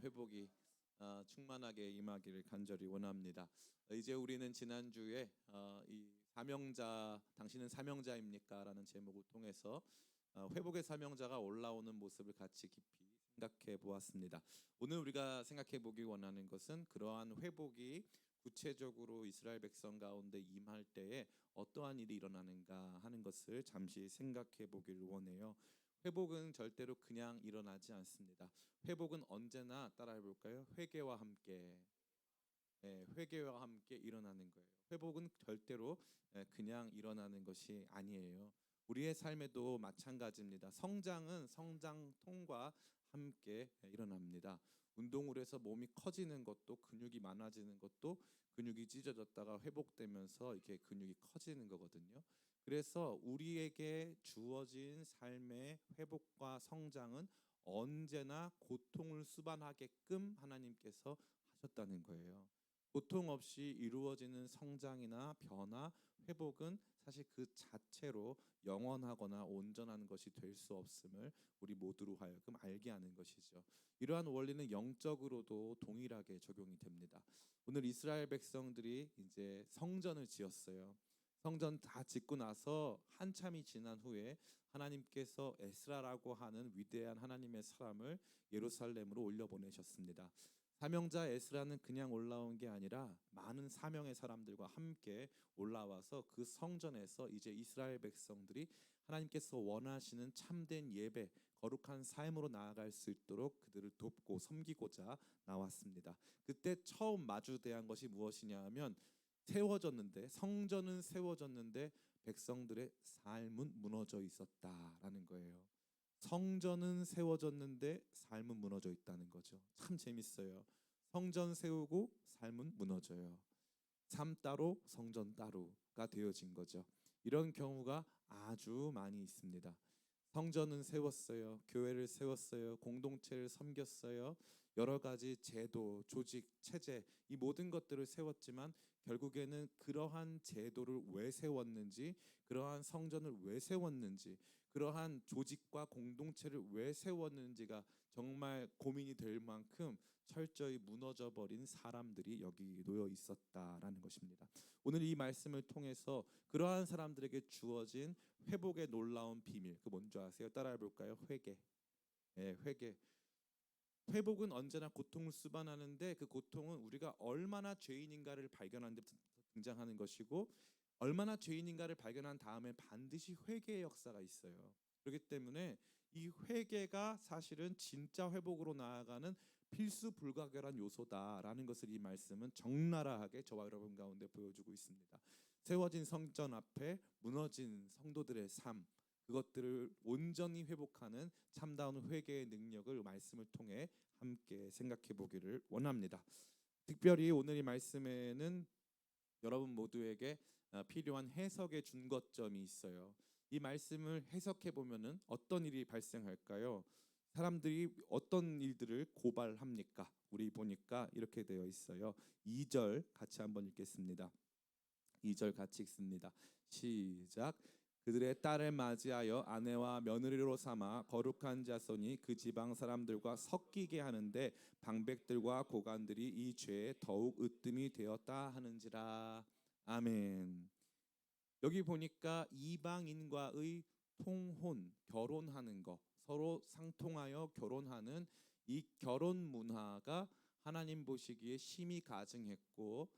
영원한 회복이 충만하게 임하기를 간절히 원합니다. 이제 우리는 지난주에 이 사명자, 당신은 사명자입니까? 라는 제목을 통해서 회복의 사명자가 올라오는 모습을 같이 깊이 생각해 보았습니다. 오늘 우리가 생각해 보기 원하는 것은 그러한 회복이 구체적으로 이스라엘 백성 가운데 임할 때에 어떠한 일이 일어나는가 하는 것을 잠시 생각해 보기를 원해요. 회복은 절대로 그냥 일어나지 않습니다. 회복은 언제나 따라해 볼까요? 회개와 함께, 회개와 함께 일어나는 거예요. 회복은 절대로 그냥 일어나는 것이 아니에요. 우리의 삶에도 마찬가지입니다. 성장은 성장통과 함께 일어납니다. 운동을 해서 몸이 커지는 것도, 근육이 많아지는 것도, 근육이 찢어졌다가 회복되면서 이렇게 근육이 커지는 거거든요. 그래서 우리에게 주어진 삶의 회복과 성장은 언제나 고통을 수반하게끔 하나님께서 하셨다는 거예요. 고통 없이 이루어지는 성장이나 변화, 회복은 사실 그 자체로 영원하거나 온전한 것이 될 수 없음을 우리 모두로 하여금 알게 하는 것이죠. 이러한 원리는 영적으로도 동일하게 적용이 됩니다. 오늘 이스라엘 백성들이 이제 성전을 지었어요. 성전 다 짓고 나서 한참이 지난 후에 하나님께서 에스라라고 하는 위대한 하나님의 사람을 예루살렘으로 올려보내셨습니다. 사명자 에스라는 그냥 올라온 게 아니라 많은 사명의 사람들과 함께 올라와서 그 성전에서 이제 이스라엘 백성들이 하나님께서 원하시는 참된 예배, 거룩한 삶으로 나아갈 수 있도록 그들을 돕고 섬기고자 나왔습니다. 그때 처음 마주대한 것이 무엇이냐 하면 성전은 세워졌는데 백성들의 삶은 무너져 있었다라는 거예요. 성전은 세워졌는데 삶은 무너져 있다는 거죠. 참 재밌어요. 성전 세우고 삶은 무너져요. 삶 따로 성전 따로가 되어진 거죠. 이런 경우가 아주 많이 있습니다. 성전은 세웠어요. 교회를 세웠어요. 공동체를 섬겼어요. 여러 가지 제도, 조직, 체제 이 모든 것들을 세웠지만 결국에는 그러한 제도를 왜 세웠는지, 그러한 성전을 왜 세웠는지, 그러한 조직과 공동체를 왜 세웠는지가 정말 고민이 될 만큼 철저히 무너져 버린 사람들이 여기 놓여 있었다라는 것입니다. 오늘 이 말씀을 통해서 그러한 사람들에게 주어진 회복의 놀라운 비밀, 그 뭔지 아세요? 따라해 볼까요? 회개. 회개. 회복은 언제나 고통을 수반하는데 그 고통은 우리가 얼마나 죄인인가를 발견하는 데 등장하는 것이고, 얼마나 죄인인가를 발견한 다음에 반드시 회개의 역사가 있어요. 그렇기 때문에 이 회개가 사실은 진짜 회복으로 나아가는 필수 불가결한 요소다라는 것을 이 말씀은 적나라하게 저와 여러분 가운데 보여주고 있습니다. 세워진 성전 앞에 무너진 성도들의 삶, 그것들을 온전히 회복하는 참다운 회개의 능력을 말씀을 통해 함께 생각해 보기를 원합니다. 특별히 오늘 이 말씀에는 여러분 모두에게 필요한 해석의 준거점이 있어요. 이 말씀을 해석해 보면은 어떤 일이 발생할까요? 사람들이 어떤 일들을 고발합니까? 우리 보니까 이렇게 되어 있어요. 2절 같이 한번 읽겠습니다. 2절 같이 읽습니다. 시작. 그들의 딸을 맞이하여 아내와 며느리로 삼아 거룩한 자손이 그 지방 사람들과 섞이게 하는데 방백들과 고관들이 이 죄에 더욱 으뜸이 되었다 하는지라. 아멘. 여기 보니까 이방인과의 통혼, 결혼하는 거, 서로 상통하여 결혼하는 이 결혼 문화가 하나님 보시기에 심히 가증했고,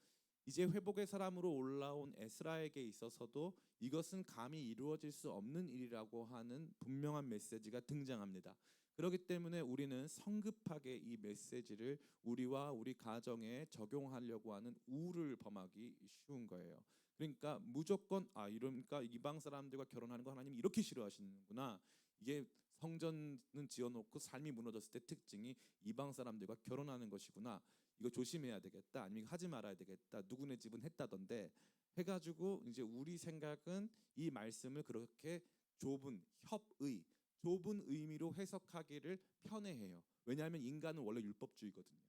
이제 회복의 사람으로 올라온 에스라에게 있어서도 이것은 감히 이루어질 수 없는 일이라고 하는 분명한 메시지가 등장합니다. 그렇기 때문에 우리는 성급하게 이 메시지를 우리와 우리 가정에 적용하려고 하는 우를 범하기 쉬운 거예요. 그러니까 무조건 이러니까 이방 사람들과 결혼하는 거 하나님이 이렇게 싫어하시는구나. 이게 성전은 지어놓고 삶이 무너졌을 때 특징이 이방 사람들과 결혼하는 것이구나. 이거 조심해야 되겠다. 아니면 하지 말아야 되겠다. 누구네 집은 했다던데 해가지고 이제 우리 생각은 이 말씀을 그렇게 좁은 의미로 해석하기를 편해해요. 왜냐하면 인간은 원래 율법주의거든요.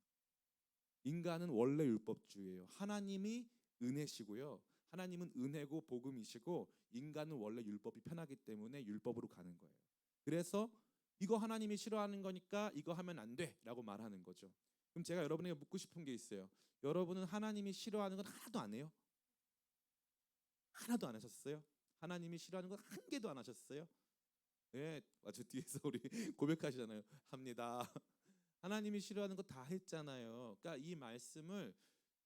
인간은 원래 율법주의예요. 하나님이 은혜시고요. 하나님은 은혜고 복음이시고 인간은 원래 율법이 편하기 때문에 율법으로 가는 거예요. 그래서 이거 하나님이 싫어하는 거니까 이거 하면 안 돼라고 말하는 거죠. 그럼 제가 여러분에게 묻고 싶은 게 있어요. 여러분은 하나님이 싫어하는 건 하나도 안 해요? 하나도 안 하셨어요? 하나님이 싫어하는 건 한 개도 안 하셨어요? 네, 저 뒤에서 우리 고백하시잖아요. 합니다. 하나님이 싫어하는 거 다 했잖아요. 그러니까 이 말씀을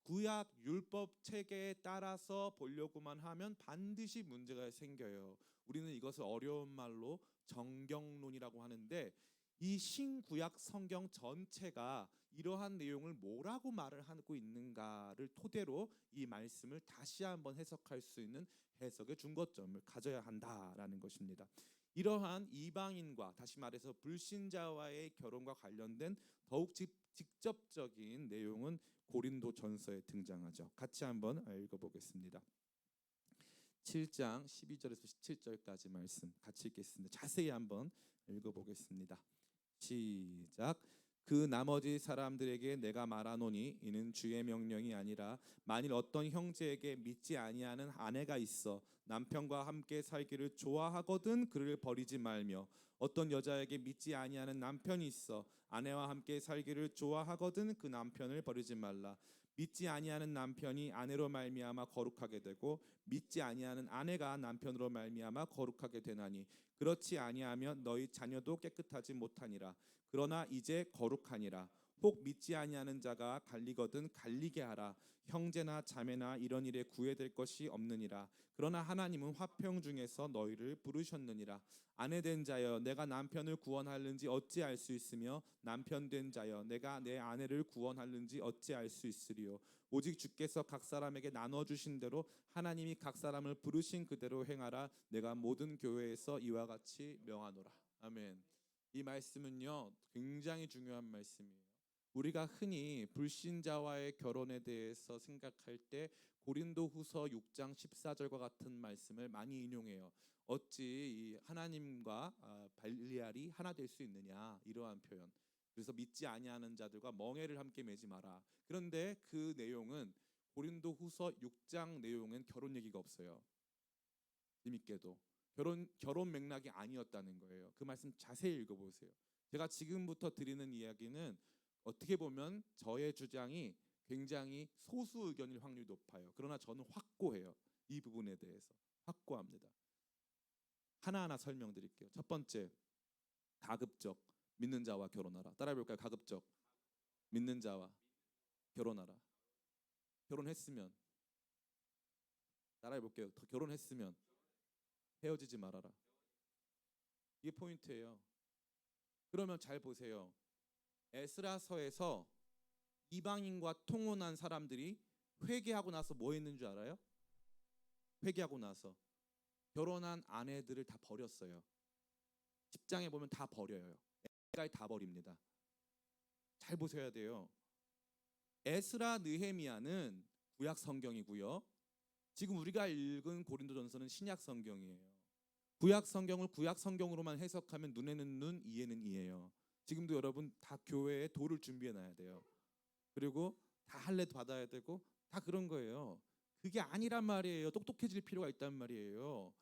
구약 율법 체계에 따라서 보려고만 하면 반드시 문제가 생겨요. 우리는 이것을 어려운 말로 정경론이라고 하는데, 이 신구약 성경 전체가 이러한 내용을 뭐라고 말을 하고 있는가를 토대로 이 말씀을 다시 한번 해석할 수 있는 해석의 중거점을 가져야 한다라는 것입니다. 이러한 이방인과, 다시 말해서 불신자와의 결혼과 관련된 더욱 직접적인 내용은 고린도전서에 등장하죠. 같이 한번 읽어보겠습니다. 7장 12절에서 17절까지 말씀 같이 읽겠습니다. 자세히 한번 읽어보겠습니다. 시작. 그 나머지 사람들에게 내가 말하노니 이는 주의 명령이 아니라 만일 어떤 형제에게 믿지 아니하는 아내가 있어 남편과 함께 살기를 좋아하거든 그를 버리지 말며, 어떤 여자에게 믿지 아니하는 남편이 있어 아내와 함께 살기를 좋아하거든 그 남편을 버리지 말라. 믿지 아니하는 남편이 아내로 말미암아 거룩하게 되고 믿지 아니하는 아내가 남편으로 말미암아 거룩하게 되나니, 그렇지 아니하면 너희 자녀도 깨끗하지 못하니라. 그러나 이제 거룩하니라. 혹 믿지 아니하는 자가 갈리거든 갈리게 하라. 형제나 자매나 이런 일에 구애될 것이 없느니라. 그러나 하나님은 화평 중에서 너희를 부르셨느니라. 아내 된 자여 내가 남편을 구원하는지 어찌 알 수 있으며, 남편 된 자여 내가 내 아내를 구원하는지 어찌 알 수 있으리요. 오직 주께서 각 사람에게 나눠주신 대로 하나님이 각 사람을 부르신 그대로 행하라. 내가 모든 교회에서 이와 같이 명하노라. 아멘. 이 말씀은요 굉장히 중요한 말씀이에요. 우리가 흔히 불신자와의 결혼에 대해서 생각할 때 고린도후서 6장 14절과 같은 말씀을 많이 인용해요. 어찌 이 하나님과 발리알이 하나 될 수 있느냐, 이러한 표현. 그래서 믿지 아니하는 자들과 멍에를 함께 매지 마라. 그런데 그 내용은 고린도후서 6장 내용은 결혼 얘기가 없어요. 재밌게도 결혼 맥락이 아니었다는 거예요. 그 말씀 자세히 읽어보세요. 제가 지금부터 드리는 이야기는 어떻게 보면 저의 주장이 굉장히 소수 의견일 확률이 높아요. 그러나 저는 확고해요. 이 부분에 대해서 확고합니다. 하나하나 설명드릴게요. 첫 번째, 가급적 믿는 자와 결혼하라. 따라해볼까요? 가급적 믿는 자와 결혼하라. 결혼했으면, 따라해볼게요. 결혼했으면 헤어지지 말아라. 이게 포인트예요. 그러면 잘 보세요. 에스라서에서 이방인과 통혼한 사람들이 회개하고 나서 뭐 했는 줄 알아요? 회개하고 나서 결혼한 아내들을 다 버렸어요. 10장에 보면 다 버려요. 애까지 다 버립니다. 잘 보셔야 돼요. 에스라 느헤미야는 구약 성경이고요. 지금 우리가 읽은 고린도전서는 신약 성경이에요. 구약 성경을 구약 성경으로만 해석하면 눈에는 눈, 이에는 이예요. 지금도 여러분 다 교회에 도를 준비해 놔야 돼요. 그리고 다 할례 받아야 되고 다 그런 거예요. 그게 아니란 말이에요. 똑똑해질 필요가 있단 말이에요.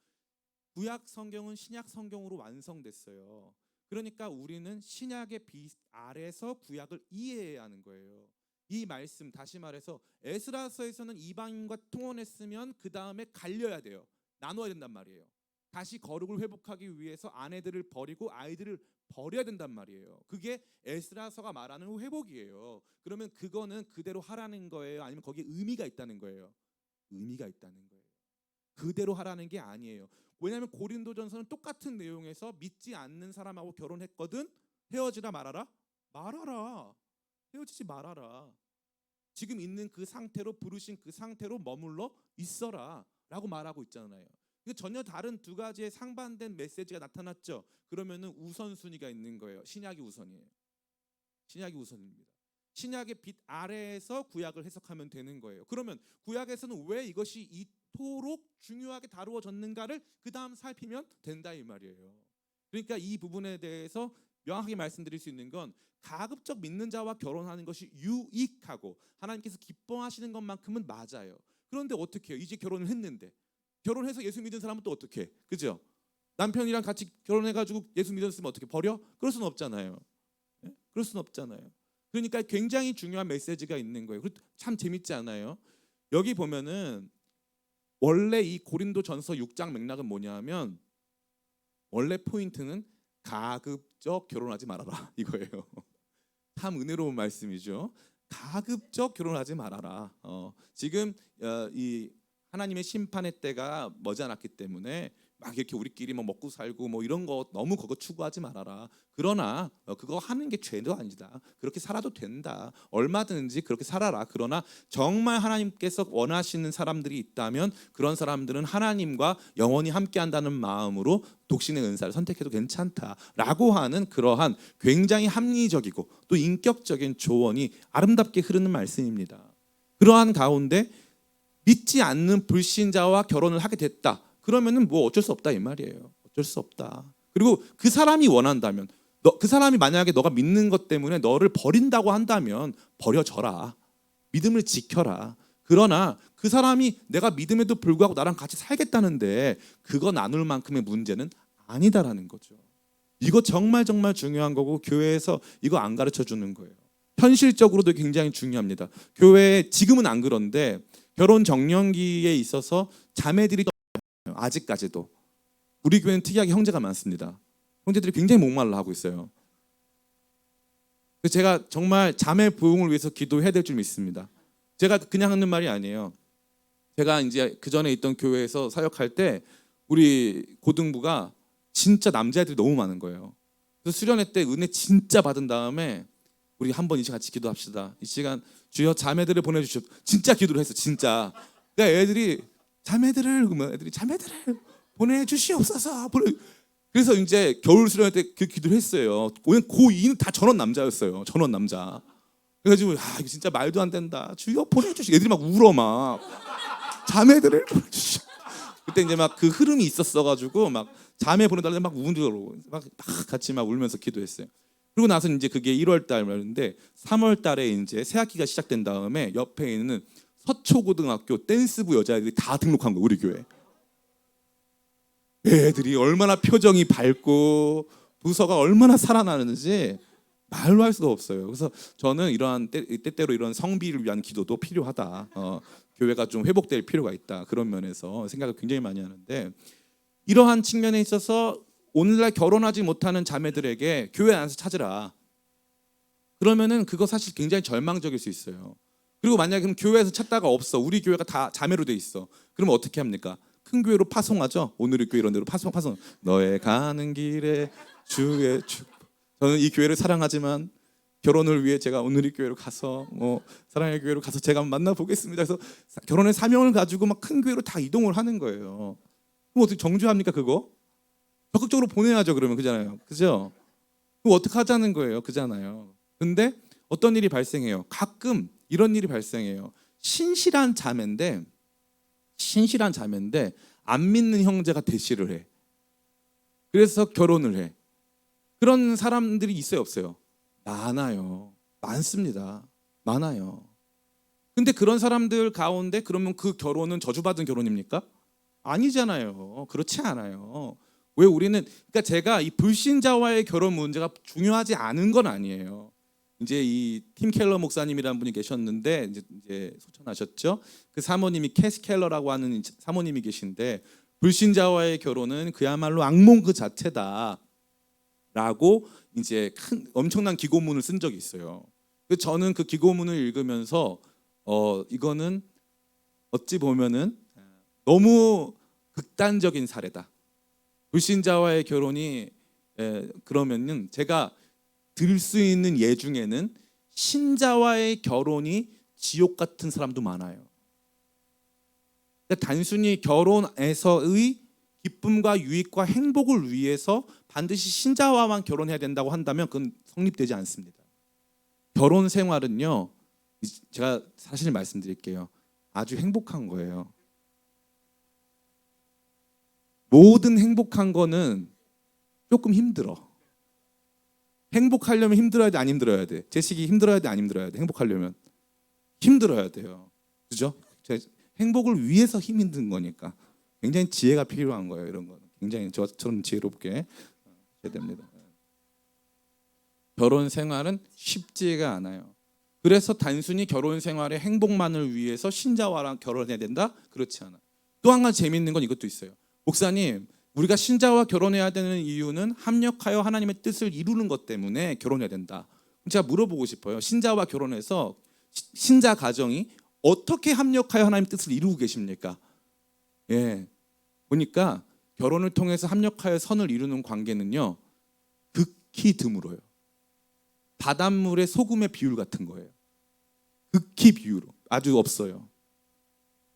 구약 성경은 신약 성경으로 완성됐어요. 그러니까 우리는 신약의 빛 아래서 구약을 이해해야 하는 거예요. 이 말씀, 다시 말해서 에스라서에서는 이방인과 통혼했으면 그 다음에 갈려야 돼요. 나눠야 된단 말이에요. 다시 거룩을 회복하기 위해서 아내들을 버리고 아이들을 버려야 된단 말이에요. 그게 에스라서가 말하는 회복이에요. 그러면 그거는 그대로 하라는 거예요? 아니면 거기에 의미가 있다는 거예요? 의미가 있다는 거예요. 그대로 하라는 게 아니에요. 왜냐하면 고린도전서는 똑같은 내용에서 믿지 않는 사람하고 결혼했거든. 헤어지라 말아라? 말아라. 헤어지지 말아라. 지금 있는 그 상태로, 부르신 그 상태로 머물러 있어라 라고 말하고 있잖아요. 전혀 다른 두 가지의 상반된 메시지가 나타났죠. 그러면은 우선순위가 있는 거예요. 신약이 우선이에요. 신약이 우선입니다. 신약의 빛 아래에서 구약을 해석하면 되는 거예요. 그러면 구약에서는 왜 이것이 이토록 중요하게 다루어졌는가를 그 다음 살피면 된다 이 말이에요. 그러니까 이 부분에 대해서 명확하게 말씀드릴 수 있는 건, 가급적 믿는 자와 결혼하는 것이 유익하고 하나님께서 기뻐하시는 것만큼은 맞아요. 그런데 어떻게 해요? 이제 결혼을 했는데, 결혼해서 예수 믿는 사람은 또 어떻게 해? 그죠? 남편이랑 같이 결혼해가지고 예수 믿었으면 어떻게 버려? 그럴 수는 없잖아요. 예? 그럴 수는 없잖아요. 그러니까 굉장히 중요한 메시지가 있는 거예요. 참 재밌지 않아요? 여기 보면은 원래 이 고린도전서 6장 맥락은 뭐냐면 원래 포인트는 가급적 결혼하지 말아라 이거예요. 참 은혜로운 말씀이죠. 가급적 결혼하지 말아라. 지금 이 하나님의 심판의 때가 머지않았기 때문에 막 이렇게 우리끼리 뭐 먹고 살고 뭐 이런 거 너무 그거 추구하지 말아라. 그러나 그거 하는 게 죄도 아니다. 그렇게 살아도 된다. 얼마든지 그렇게 살아라. 그러나 정말 하나님께서 원하시는 사람들이 있다면 그런 사람들은 하나님과 영원히 함께한다는 마음으로 독신의 은사를 선택해도 괜찮다라고 하는 그러한 굉장히 합리적이고 또 인격적인 조언이 아름답게 흐르는 말씀입니다. 그러한 가운데 믿지 않는 불신자와 결혼을 하게 됐다. 그러면은 뭐 어쩔 수 없다 이 말이에요. 어쩔 수 없다. 그리고 그 사람이 원한다면, 그 사람이 만약에 너가 믿는 것 때문에 너를 버린다고 한다면 버려져라. 믿음을 지켜라. 그러나 그 사람이 내가 믿음에도 불구하고 나랑 같이 살겠다는데 그거 나눌 만큼의 문제는 아니다라는 거죠. 이거 정말 중요한 거고 교회에서 이거 안 가르쳐 주는 거예요. 현실적으로도 굉장히 중요합니다. 교회에 지금은 안 그런데 결혼 정년기에 있어서 자매들이 아직까지도 우리 교회는 특이하게 형제가 많습니다. 형제들이 굉장히 목말라 하고 있어요. 제가 정말 자매 부흥을 위해서 기도해야 될 줄 믿습니다. 제가 그냥 하는 말이 아니에요. 제가 이제 그 전에 있던 교회에서 사역할 때 우리 고등부가 진짜 남자애들이 너무 많은 거예요. 그래서 수련회 때 은혜 진짜 받은 다음에 우리 한번 이 시간 같이 기도합시다. 이 시간 주여 자매들을 보내주십시오. 진짜 기도를 했어. 진짜. 그러니까 애들이 자매들을 보내주시옵소서. 그래서 이제 겨울 수련회 때 그 기도를 했어요. 고2는 다 전원 남자였어요. 전원 남자. 그래가지고 이거 진짜 말도 안 된다. 주여 보내주시. 애들이 막 울어 막. 자매들을 보내주시. 그때 이제 막 그 흐름이 있었어가지고 막 자매 보내달라고 막 울더라고. 막 같이 막 울면서 기도했어요. 그리고 나서 이제 그게 1월 달이었는데 3월 달에 이제 새학기가 시작된 다음에 옆에 있는 서초고등학교 댄스부 여자애들이 다 등록한 거예요. 우리 교회. 애들이 얼마나 표정이 밝고 부서가 얼마나 살아나는지 말로 할 수가 없어요. 그래서 저는 이러한 때때로 이런 성비를 위한 기도도 필요하다. 교회가 좀 회복될 필요가 있다. 그런 면에서 생각을 굉장히 많이 하는데 이러한 측면에 있어서 오늘날 결혼하지 못하는 자매들에게 교회 안에서 찾으라. 그러면은 그거 사실 굉장히 절망적일 수 있어요. 그리고 만약에 그럼 교회에서 찾다가 없어. 우리 교회가 다 자매로 돼 있어. 그러면 어떻게 합니까? 큰 교회로 파송하죠. 오늘의 교회 이런 데로 파송. 너의 가는 길에 주의 축복. 저는 이 교회를 사랑하지만 결혼을 위해 제가 오늘의 교회로 가서 사랑의 교회로 가서 제가 만나 보겠습니다. 그래서 결혼의 사명을 가지고 막 큰 교회로 다 이동을 하는 거예요. 그럼 어떻게 정죄합니까 그거? 적극적으로 보내야죠. 그러면 그잖아요. 그죠? 그럼 어떻게 하자는 거예요. 그잖아요. 근데 어떤 일이 발생해요. 가끔 이런 일이 발생해요. 신실한 자매인데 안 믿는 형제가 대시를 해. 그래서 결혼을 해. 그런 사람들이 있어요, 없어요? 많아요. 많습니다. 많아요. 근데 그런 사람들 가운데 그러면 그 결혼은 저주받은 결혼입니까? 아니잖아요. 그렇지 않아요. 왜 우리는 그러니까 제가 이 불신자와의 결혼 문제가 중요하지 않은 건 아니에요. 이제 이 팀 켈러 목사님이라는 분이 계셨는데 이제 소천하셨죠. 그 사모님이 캐스 켈러라고 하는 사모님이 계신데 불신자와의 결혼은 그야말로 악몽 그 자체다라고 이제 엄청난 기고문을 쓴 적이 있어요. 그래서 저는 그 기고문을 읽으면서 이거는 어찌 보면은 너무 극단적인 사례다. 불신자와의 결혼이 그러면은 제가 들 수 있는 예 중에는 신자와의 결혼이 지옥 같은 사람도 많아요. 단순히 결혼에서의 기쁨과 유익과 행복을 위해서 반드시 신자와만 결혼해야 된다고 한다면 그건 성립되지 않습니다. 결혼 생활은요, 제가 사실 말씀드릴게요. 아주 행복한 거예요. 모든 행복한 거는 조금 힘들어. 행복하려면 힘들어야 돼, 안 힘들어야 돼? 제식이 힘들어야 돼, 안 힘들어야 돼? 행복하려면 힘들어야 돼요. 그죠? 행복을 위해서 힘이 든 거니까 굉장히 지혜가 필요한 거예요. 이런 거는 굉장히 저처럼 지혜롭게 해야 됩니다. 결혼 생활은 쉽지가 않아요. 그래서 단순히 결혼 생활의 행복만을 위해서 신자와랑 결혼해야 된다? 그렇지 않아요. 또 한 가지 재미있는 건 이것도 있어요. 목사님, 우리가 신자와 결혼해야 되는 이유는 합력하여 하나님의 뜻을 이루는 것 때문에 결혼해야 된다. 제가 물어보고 싶어요. 신자와 결혼해서 신자 가정이 어떻게 합력하여 하나님의 뜻을 이루고 계십니까? 예, 보니까 결혼을 통해서 합력하여 선을 이루는 관계는요, 극히 드물어요. 바닷물에 소금의 비율 같은 거예요. 극히 비율로 아주 없어요.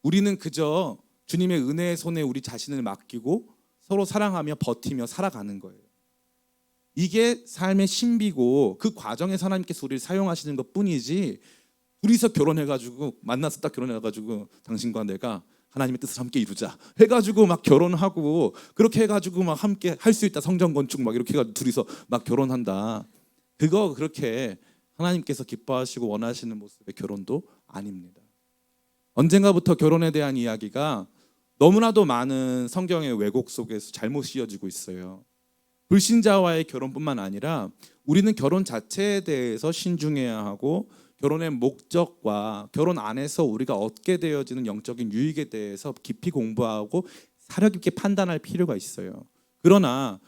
우리는 그저 주님의 은혜의 손에 우리 자신을 맡기고 서로 사랑하며 버티며 살아가는 거예요. 이게 삶의 신비고 그 과정에서 하나님께서 우리를 사용하시는 것뿐이지, 둘이서 결혼해가지고 만나서 딱 결혼해가지고 당신과 내가 하나님의 뜻을 함께 이루자 해가지고 막 결혼하고 그렇게 해가지고 막 함께 할 수 있다, 성전 건축 막 이렇게 해가지고 둘이서 막 결혼한다, 그거 그렇게 하나님께서 기뻐하시고 원하시는 모습의 결혼도 아닙니다. 언젠가부터 결혼에 대한 이야기가 너무나도 많은 성경의 왜곡 속에서 잘못 씌워지고 있어요. 불신자와의 결혼뿐만 아니라 우리는 결혼 자체에 대해서 신중해야 하고, 결혼의 목적과 결혼 안에서 우리가 얻게 되어지는 영적인 유익에 대해서 깊이 공부하고 사려 깊게 판단할 필요가 있어요. 그러나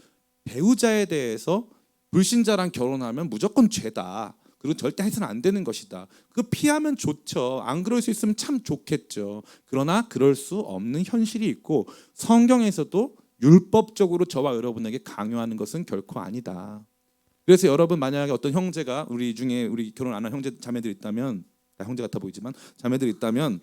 배우자에 대해서 불신자랑 결혼하면 무조건 죄다, 그리고 절대 해서는 안 되는 것이다, 그거 피하면 좋죠. 안 그럴 수 있으면 참 좋겠죠. 그러나 그럴 수 없는 현실이 있고, 성경에서도 율법적으로 저와 여러분에게 강요하는 것은 결코 아니다. 그래서 여러분, 만약에 어떤 형제가, 우리 중에 우리 결혼 안 한 형제 자매들 있다면, 형제 같아 보이지만 자매들 있다면,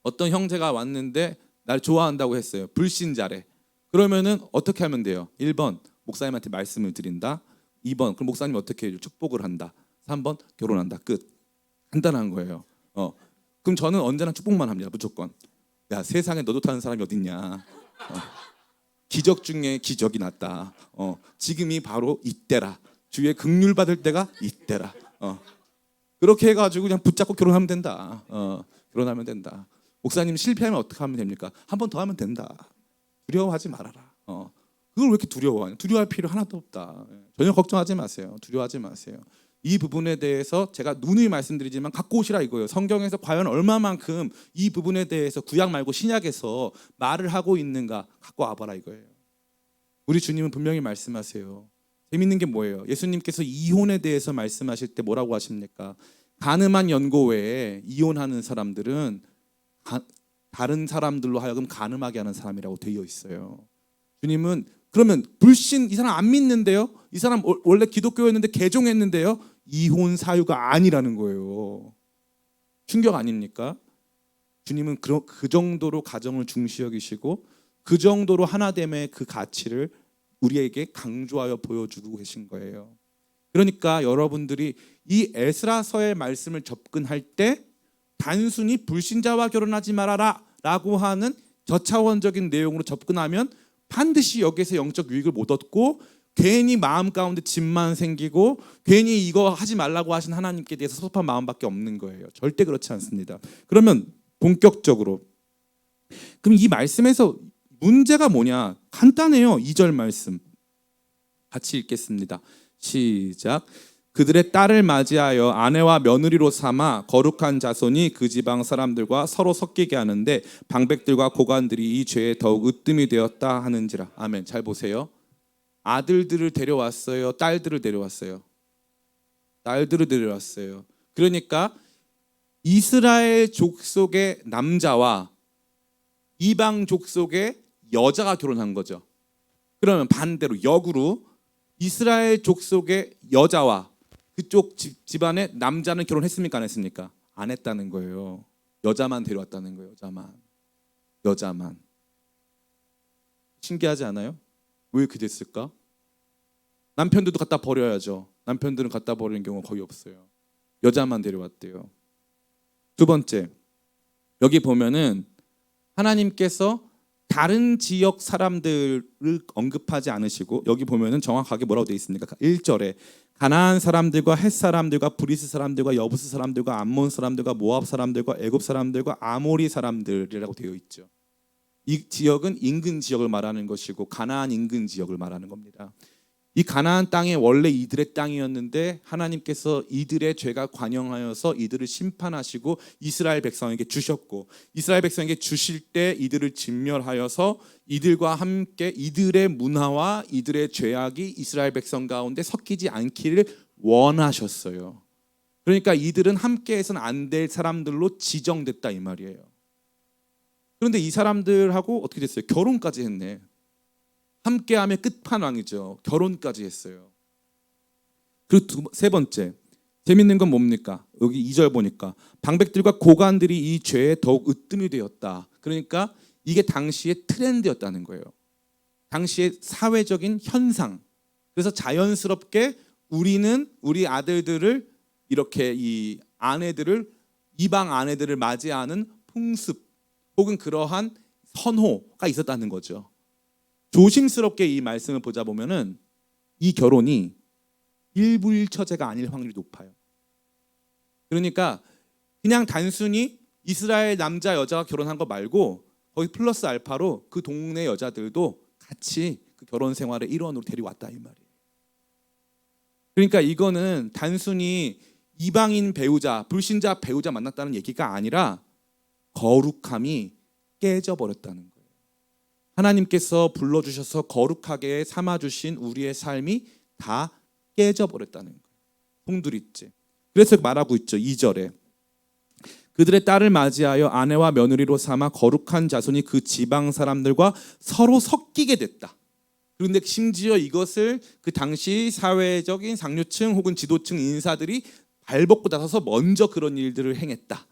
어떤 형제가 왔는데 날 좋아한다고 했어요. 불신자래. 그러면은 어떻게 하면 돼요? 1번 목사님한테 말씀을 드린다. 2번 그럼 목사님 어떻게 해요? 축복을 한다. 3번 결혼한다. 끝. 간단한 거예요. 그럼 저는 언제나 축복만 합니다. 무조건. 야, 세상에 너 좋다는 사람이 어딨냐. 기적 중에 기적이 났다. 지금이 바로 이때라. 주의 긍휼 받을 때가 이때라. 그렇게 해가지고 그냥 붙잡고 결혼하면 된다. 결혼하면 된다. 목사님 실패하면 어떻게 하면 됩니까? 한 번 더 하면 된다. 두려워하지 말아라. 그걸 왜 이렇게 두려워하냐? 두려워할 필요 하나도 없다. 전혀 걱정하지 마세요. 두려워하지 마세요. 이 부분에 대해서 제가 누누이 말씀드리지만 갖고 오시라 이거예요. 성경에서 과연 얼마만큼 이 부분에 대해서 구약 말고 신약에서 말을 하고 있는가 갖고 와봐라 이거예요. 우리 주님은 분명히 말씀하세요. 재밌는 게 뭐예요? 예수님께서 이혼에 대해서 말씀하실 때 뭐라고 하십니까? 간음한 연고 외에 이혼하는 사람들은 다른 사람들로 하여금 간음하게 하는 사람이라고 되어 있어요. 주님은 그러면 불신, 이 사람 안 믿는데요? 이 사람 원래 기독교였는데 개종했는데요? 이혼 사유가 아니라는 거예요. 충격 아닙니까? 주님은 그 정도로 가정을 중시 여기시고 그 정도로 하나됨의 그 가치를 우리에게 강조하여 보여주고 계신 거예요. 그러니까 여러분들이 이 에스라서의 말씀을 접근할 때 단순히 불신자와 결혼하지 말아라 라고 하는 저차원적인 내용으로 접근하면 반드시 여기에서 영적 유익을 못 얻고 괜히 마음 가운데 짐만 생기고 괜히 이거 하지 말라고 하신 하나님께 대해서 섭섭한 마음밖에 없는 거예요. 절대 그렇지 않습니다. 그러면 본격적으로, 그럼 이 말씀에서 문제가 뭐냐? 간단해요. 2절 말씀 같이 읽겠습니다. 시작. 그들의 딸을 맞이하여 아내와 며느리로 삼아 거룩한 자손이 그 지방 사람들과 서로 섞이게 하는데 방백들과 고관들이 이 죄에 더욱 으뜸이 되었다 하는지라. 아멘. 잘 보세요. 아들들을 데려왔어요. 딸들을 데려왔어요. 딸들을 데려왔어요. 그러니까 이스라엘 족속의 남자와 이방 족속의 여자가 결혼한 거죠. 그러면 반대로 역으로 이스라엘 족속의 여자와 그쪽 집안의 남자는 결혼했습니까? 안 했습니까? 안 했다는 거예요. 여자만 데려왔다는 거예요. 여자만. 신기하지 않아요? 왜 그렇게 됐을까? 남편들도 갖다 버려야죠. 남편들은 갖다 버리는 경우가 거의 없어요. 여자만 데려왔대요. 두 번째, 여기 보면은 하나님께서 다른 지역 사람들을 언급하지 않으시고 여기 보면은 정확하게 뭐라고 되어 있습니까? 1절에 가나안 사람들과 헷 사람들과 브리스 사람들과 여부스 사람들과 암몬 사람들과 모압 사람들과 애굽 사람들과 아모리 사람들이라고 되어 있죠. 이 지역은 인근 지역을 말하는 것이고 가나안 인근 지역을 말하는 겁니다. 이 가나안 땅이 원래 이들의 땅이었는데 하나님께서 이들의 죄가 관영하여서 이들을 심판하시고 이스라엘 백성에게 주셨고, 이스라엘 백성에게 주실 때 이들을 진멸하여서 이들과 함께 이들의 문화와 이들의 죄악이 이스라엘 백성 가운데 섞이지 않기를 원하셨어요. 그러니까 이들은 함께해서는 안 될 사람들로 지정됐다 이 말이에요. 그런데 이 사람들하고 어떻게 됐어요? 결혼까지 했네. 함께하면 끝판왕이죠. 결혼까지 했어요. 그리고 세 번째, 재밌는 건 뭡니까? 여기 2절 보니까 방백들과 고관들이 이 죄에 더욱 으뜸이 되었다. 그러니까 이게 당시의 트렌드였다는 거예요. 당시의 사회적인 현상. 그래서 자연스럽게 우리는 우리 아들들을 이렇게 이 아내들을, 이방 아내들을 맞이하는 풍습 혹은 그러한 선호가 있었다는 거죠. 조심스럽게 이 말씀을 보자 보면은 이 결혼이 일부일처제가 아닐 확률이 높아요. 그러니까 그냥 단순히 이스라엘 남자 여자가 결혼한 거 말고 거기 플러스 알파로 그 동네 여자들도 같이 그 결혼 생활의 일원으로 데려왔다 이 말이에요. 그러니까 이거는 단순히 이방인 배우자, 불신자 배우자 만났다는 얘기가 아니라 거룩함이 깨져버렸다는 거예요. 하나님께서 불러주셔서 거룩하게 삼아주신 우리의 삶이 다 깨져버렸다는 거예요. 송두리째. 그래서 말하고 있죠. 2절에 그들의 딸을 맞이하여 아내와 며느리로 삼아 거룩한 자손이 그 지방 사람들과 서로 섞이게 됐다. 그런데 심지어 이것을 그 당시 사회적인 상류층 혹은 지도층 인사들이 발벗고 나서서 먼저 그런 일들을 행했다.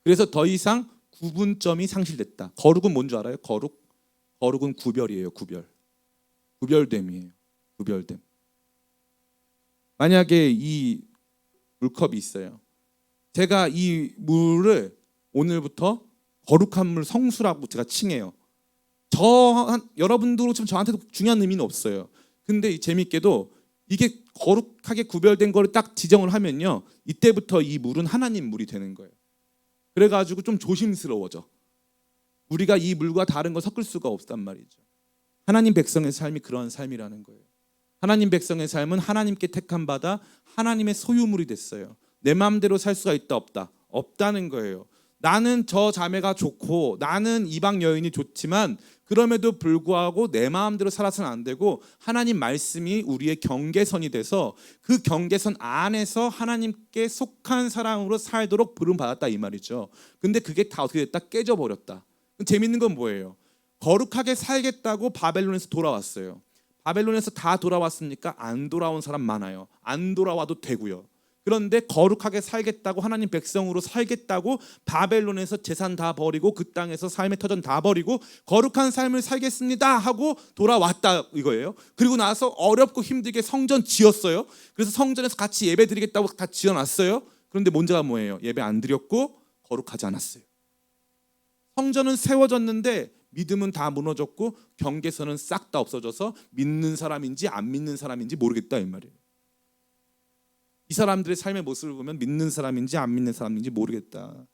그래서 더 이상 구분점이 상실됐다. 거룩은 뭔 줄 알아요? 거룩은 구별이에요. 구별됨이에요. 구별됨. 만약에 이 물컵이 있어요. 제가 이 물을 오늘부터 거룩한 물 성수라고 제가 칭해요. 여러분들로 지금 저한테도 중요한 의미는 없어요. 근데 재밌게도 이게 거룩하게 구별된 거를 딱 지정을 하면요, 이때부터 이 물은 하나님 물이 되는 거예요. 그래가지고 좀 조심스러워져. 우리가 이 물과 다른 걸 섞을 수가 없단 말이죠. 하나님 백성의 삶이 그러한 삶이라는 거예요. 하나님 백성의 삶은 하나님께 택함 받아 하나님의 소유물이 됐어요. 내 마음대로 살 수가 있다 없다? 없다는 거예요. 나는 저 자매가 좋고 나는 이방 여인이 좋지만 그럼에도 불구하고 내 마음대로 살아서는 안 되고 하나님 말씀이 우리의 경계선이 돼서 그 경계선 안에서 하나님께 속한 사람으로 살도록 부름받았다 이 말이죠. 근데 그게 다 어떻게 됐다? 깨져버렸다. 재밌는 건 뭐예요? 거룩하게 살겠다고 바벨론에서 돌아왔어요. 바벨론에서 다 돌아왔습니까? 안 돌아온 사람 많아요. 안 돌아와도 되고요. 그런데 거룩하게 살겠다고, 하나님 백성으로 살겠다고 바벨론에서 재산 다 버리고 그 땅에서 삶의 터전 다 버리고 거룩한 삶을 살겠습니다 하고 돌아왔다 이거예요. 그리고 나서 어렵고 힘들게 성전 지었어요. 그래서 성전에서 같이 예배 드리겠다고 다 지어놨어요. 그런데 문제가 뭐예요? 예배 안 드렸고 거룩하지 않았어요. 성전은 세워졌는데 믿음은 다 무너졌고 경계선은 싹 다 없어져서 믿는 사람인지 안 믿는 사람인지 모르겠다 이 말이에요. 이 사람들의 삶의 모습을 보면 믿는 사람인지 안 믿는 사람인지 모르겠다.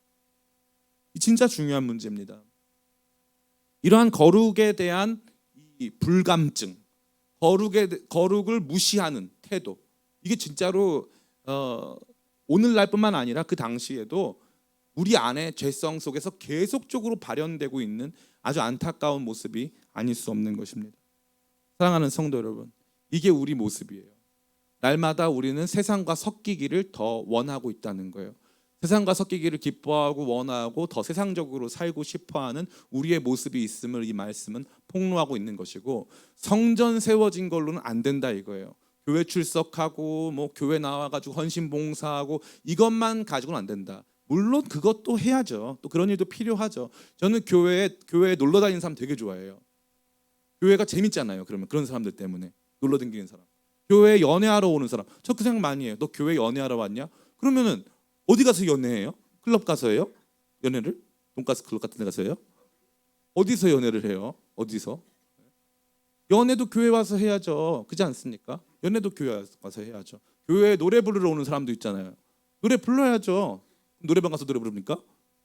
진짜 중요한 문제입니다. 이러한 거룩에 대한 이 불감증, 거룩을 무시하는 태도, 이게 진짜로 오늘날뿐만 아니라 그 당시에도 우리 안에 죄성 속에서 계속적으로 발현되고 있는 아주 안타까운 모습이 아닐 수 없는 것입니다. 사랑하는 성도 여러분, 이게 우리 모습이에요. 날마다 우리는 세상과 섞이기를 더 원하고 있다는 거예요. 세상과 섞이기를 기뻐하고 원하고 더 세상적으로 살고 싶어하는 우리의 모습이 있음을 이 말씀은 폭로하고 있는 것이고, 성전 세워진 걸로는 안 된다 이거예요. 교회 출석하고 뭐 교회 나와가지고 헌신 봉사하고 이것만 가지고는 안 된다. 물론 그것도 해야죠. 또 그런 일도 필요하죠. 저는 교회에 놀러 다니는 사람 되게 좋아해요. 교회가 재밌잖아요. 그러면 그런 사람들 때문에 놀러 다니는 사람, 교회에 연애하러 오는 사람, 저 그 생각 많이 해요. 너 교회 연애하러 왔냐? 그러면은 어디 가서 연애해요? 클럽 가서 해요? 연애를? 돈가스 클럽 같은 데 가서 해요? 어디서 연애를 해요? 어디서? 연애도 교회 와서 해야죠. 그렇지 않습니까? 연애도 교회 와서 해야죠. 교회에 노래 부르러 오는 사람도 있잖아요. 노래 불러야죠. 노래방 가서 노래 부릅니까?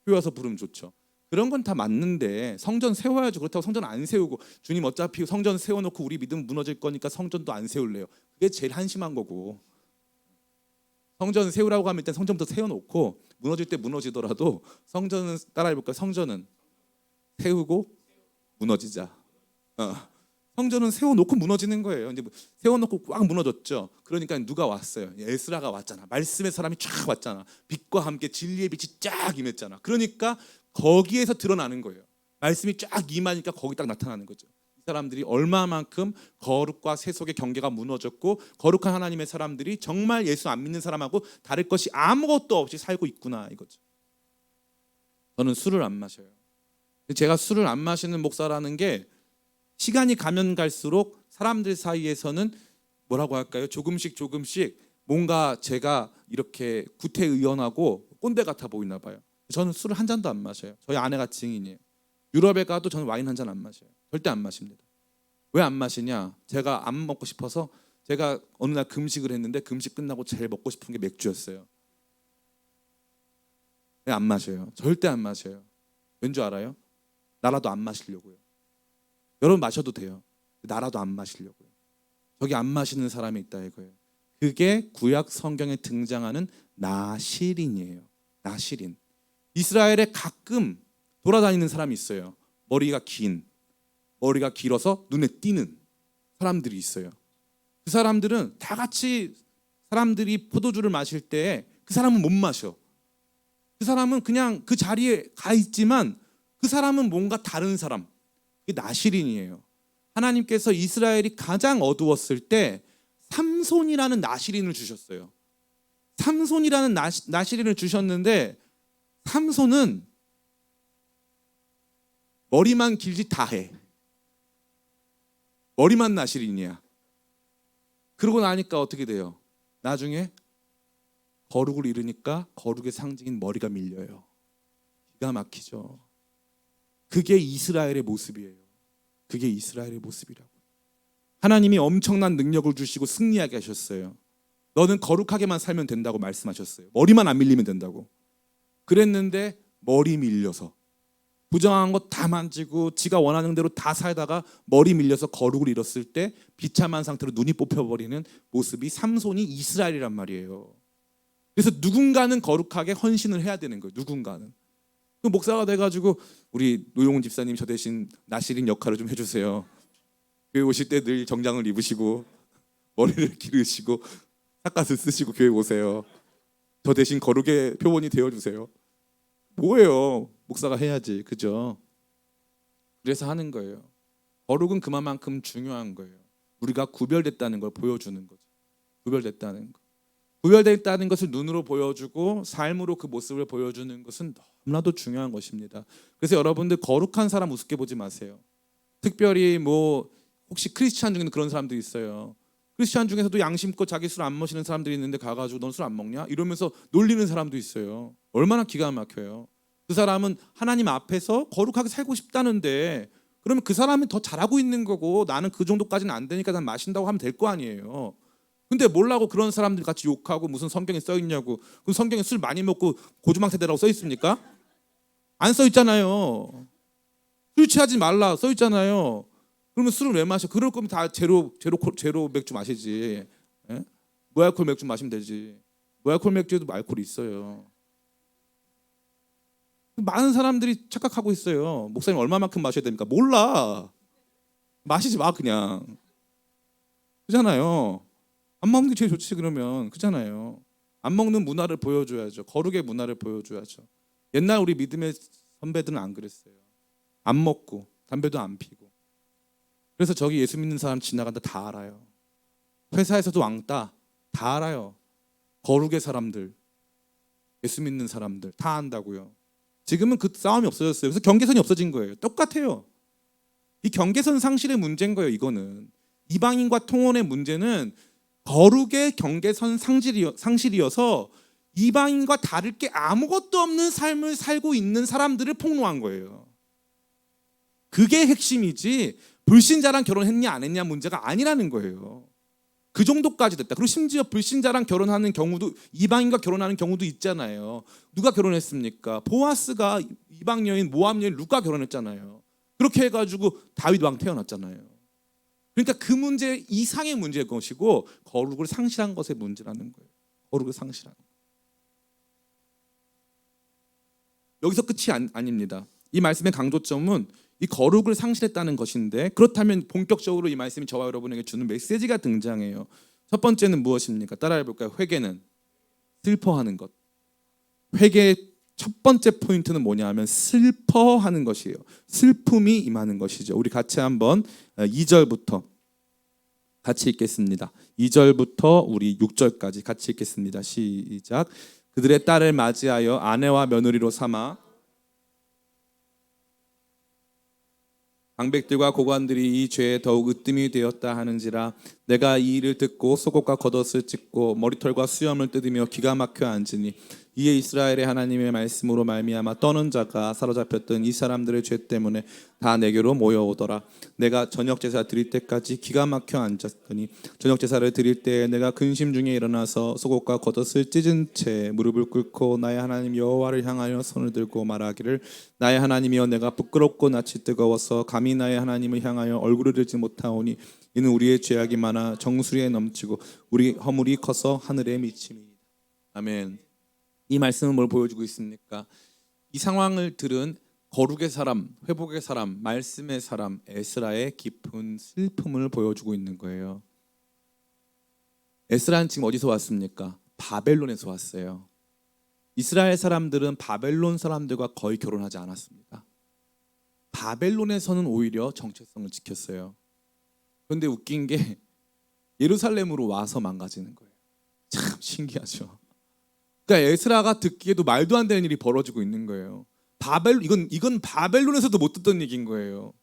교회 와서 부르면 좋죠. 근데 왜 그런 건 다 맞는데 성전 세워야죠. 그렇다고 성전 안 세우고 주님 어차피 성전 세워놓고 우리 믿음 무너질 거니까 성전도 안 세울래요. 그게 제일 한심한 거고. 성전 세우라고 하면 일단 성전부터 세워놓고 무너질 때 무너지더라도 성전은 따라해볼까요? 성전은 세우고 무너지자. 성전은 세워놓고 무너지는 거예요. 이제 세워놓고 꽉 무너졌죠. 그러니까 누가 왔어요? 에스라가 왔잖아. 말씀의 사람이 쫙 왔잖아. 빛과 함께 진리의 빛이 쫙 임했잖아. 그러니까 거기에서 드러나는 거예요. 말씀이 쫙 임하니까 거기 딱 나타나는 거죠. 이 사람들이 얼마만큼 거룩과 세속의 경계가 무너졌고 거룩한 하나님의 사람들이 정말 예수 안 믿는 사람하고 다를 것이 아무것도 없이 살고 있구나 이거죠. 저는 술을 안 마셔요. 제가 술을 안 마시는 목사라는 게 시간이 가면 갈수록 사람들 사이에서는 뭐라고 할까요? 조금씩 뭔가 제가 이렇게 구태의연하고 꼰대 같아 보이나 봐요. 저는 술을 한 잔도 안 마셔요. 저희 아내가 증인이에요. 유럽에 가도 저는 와인 한 잔 안 마셔요. 절대 안 마십니다. 왜 안 마시냐? 제가 안 먹고 싶어서 제가 어느 날 금식을 했는데 금식 끝나고 제일 먹고 싶은 게 맥주였어요. 왜 안 마셔요? 절대 안 마셔요. 왠 줄 알아요? 나라도 안 마시려고요. 여러분 마셔도 돼요. 나라도 안 마시려고요. 저기 안 마시는 사람이 있다 이거예요. 그게 구약 성경에 등장하는 나시린이에요. 나시린. 이스라엘에 가끔 돌아다니는 사람이 있어요. 머리가 길어서 눈에 띄는 사람들이 있어요. 그 사람들은 다 같이 사람들이 포도주를 마실 때 그 사람은 못 마셔. 그 사람은 그냥 그 자리에 가 있지만 그 사람은 뭔가 다른 사람. 그게 나시린이에요. 하나님께서 이스라엘이 가장 어두웠을 때 삼손이라는 나시린을 주셨어요. 삼손이라는 나시린을 주셨는데 삼손은 머리만 길지 다 해. 머리만 나시린이야. 그러고 나니까 어떻게 돼요? 나중에 거룩을 잃으니까 거룩의 상징인 머리가 밀려요. 기가 막히죠. 그게 이스라엘의 모습이에요. 그게 이스라엘의 모습이라고. 하나님이 엄청난 능력을 주시고 승리하게 하셨어요. 너는 거룩하게만 살면 된다고 말씀하셨어요. 머리만 안 밀리면 된다고. 그랬는데 머리 밀려서 부정한 거 다 만지고 지가 원하는 대로 다 살다가 머리 밀려서 거룩을 잃었을 때 비참한 상태로 눈이 뽑혀버리는 모습이 삼손이 이스라엘이란 말이에요. 그래서 누군가는 거룩하게 헌신을 해야 되는 거예요. 누군가는. 그 목사가 돼가지고 우리 노용훈 집사님 저 대신 나시린 역할을 좀 해주세요. 교회 오실 때 늘 정장을 입으시고 머리를 기르시고 삿갓을 쓰시고 교회 오세요. 저 대신 거룩의 표본이 되어주세요. 뭐예요? 목사가 해야지, 그죠? 그래서 하는 거예요. 거룩은 그만큼 중요한 거예요. 우리가 구별됐다는 걸 보여주는 거죠. 구별됐다는 거. 구별됐다는 것을 눈으로 보여주고 삶으로 그 모습을 보여주는 것은 너무나도 중요한 것입니다. 그래서 여러분들 거룩한 사람 우습게 보지 마세요. 특별히 혹시 크리스찬 중에는 그런 사람들이 있어요. 크리스찬 중에서도 양심껏 자기 술 안 마시는 사람들이 있는데 가가지고 넌 술 안 먹냐? 이러면서 놀리는 사람도 있어요. 얼마나 기가 막혀요. 그 사람은 하나님 앞에서 거룩하게 살고 싶다는데 그러면 그 사람이 더 잘하고 있는 거고 나는 그 정도까지는 안 되니까 난 마신다고 하면 될 거 아니에요. 근데 뭐라고 그런 사람들 같이 욕하고 무슨 성경에 써 있냐고. 그 성경에 술 많이 먹고 고주망 세대라고 써 있습니까? 안 써 있잖아요. 술 취하지 말라 써 있잖아요. 그러면 술을 왜 마셔? 그럴 거면 다 제로 맥주 마시지. 예? 무알콜 맥주 마시면 되지. 무알콜 맥주에도 알코올이 있어요. 많은 사람들이 착각하고 있어요. 목사님 얼마만큼 마셔야 됩니까? 몰라. 마시지 마 그냥. 그잖아요. 안 먹는 게 제일 좋지 그러면. 그잖아요. 안 먹는 문화를 보여줘야죠. 거룩의 문화를 보여줘야죠. 옛날 우리 믿음의 선배들은 안 그랬어요. 안 먹고 담배도 안 피고. 그래서 저기 예수 믿는 사람 지나간다 다 알아요. 회사에서도 왕따 다 알아요. 거룩의 사람들, 예수 믿는 사람들 다 안다고요. 지금은 그 싸움이 없어졌어요. 그래서 경계선이 없어진 거예요. 똑같아요. 이 경계선 상실의 문제인 거예요. 이거는 이방인과 통혼의 문제는 거룩의 경계선 상실이어서 이방인과 다를 게 아무것도 없는 삶을 살고 있는 사람들을 폭로한 거예요. 그게 핵심이지 불신자랑 결혼했냐 안 했냐 문제가 아니라는 거예요. 그 정도까지 됐다. 그리고 심지어 불신자랑 결혼하는 경우도 이방인과 결혼하는 경우도 있잖아요. 누가 결혼했습니까? 보아스가 이방 여인 모압 여인 룻과 결혼했잖아요. 그렇게 해가지고 다윗 왕 태어났잖아요. 그러니까 그 문제 이상의 문제일 것이고 거룩을 상실한 것의 문제라는 거예요. 거룩을 상실한 거. 여기서 끝이 아닙니다. 이 말씀의 강조점은 이 거룩을 상실했다는 것인데, 그렇다면 본격적으로 이 말씀이 저와 여러분에게 주는 메시지가 등장해요. 첫 번째는 무엇입니까? 따라해 볼까요? 회개는 슬퍼하는 것. 회개의 첫 번째 포인트는 뭐냐 하면 슬퍼하는 것이에요. 슬픔이 임하는 것이죠. 우리 같이 한번 2절부터 같이 읽겠습니다. 2절부터 우리 6절까지 같이 읽겠습니다. 시작. 그들의 딸을 맞이하여 아내와 며느리로 삼아 방백들과 고관들이 이 죄에 더욱 으뜸이 되었다 하는지라. 내가 이 일을 듣고 속옷과 겉옷을 찢고 머리털과 수염을 뜯으며 기가 막혀 앉으니 이에 이스라엘의 하나님의 말씀으로 말미암아 떠는 자가 사로잡혔던 이 사람들의 죄 때문에 다 내게로 모여오더라. 내가 저녁 제사 드릴 때까지 기가 막혀 앉았더니 저녁 제사를 드릴 때에 내가 근심 중에 일어나서 속옷과 겉옷을 찢은 채 무릎을 꿇고 나의 하나님 여호와를 향하여 손을 들고 말하기를 나의 하나님이여, 내가 부끄럽고 낯이 뜨거워서 감히 나의 하나님을 향하여 얼굴을 들지 못하오니 이는 우리의 죄악이 많아 정수리에 넘치고 우리 허물이 커서 하늘에 미치니. 아멘. 이 말씀은 뭘 보여주고 있습니까? 이 상황을 들은 거룩의 사람, 회복의 사람, 말씀의 사람 에스라의 깊은 슬픔을 보여주고 있는 거예요. 에스라는 지금 어디서 왔습니까? 바벨론에서 왔어요. 이스라엘 사람들은 바벨론 사람들과 거의 결혼하지 않았습니다. 바벨론에서는 오히려 정체성을 지켰어요. 그런데 웃긴 게 예루살렘으로 와서 망가지는 거예요. 참 신기하죠. 그러니까 에스라가 듣기에도 말도 안 되는 일이 벌어지고 있는 거예요. 이건 바벨론에서도 못 듣던 얘기인 거예요.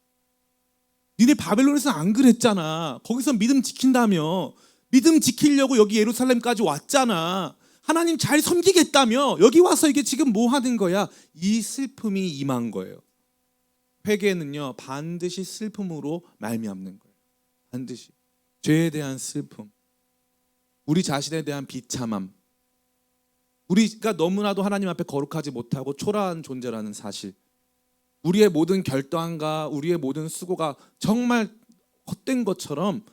니네 바벨론에서는 안 그랬잖아. 거기서 믿음 지킨다며. 믿음 지키려고 여기 예루살렘까지 왔잖아. 하나님 잘 섬기겠다며. 여기 와서 이게 지금 뭐 하는 거야? 이 슬픔이 임한 거예요. 회개는요 반드시 슬픔으로 말미암는 거예요. 반드시 죄에 대한 슬픔, 우리 자신에 대한 비참함, 우리가 너무나도 하나님 앞에 거룩하지 못하고 초라한 존재라는 사실, 우리의 모든 결단과 우리의 모든 수고가 정말 헛된 것처럼,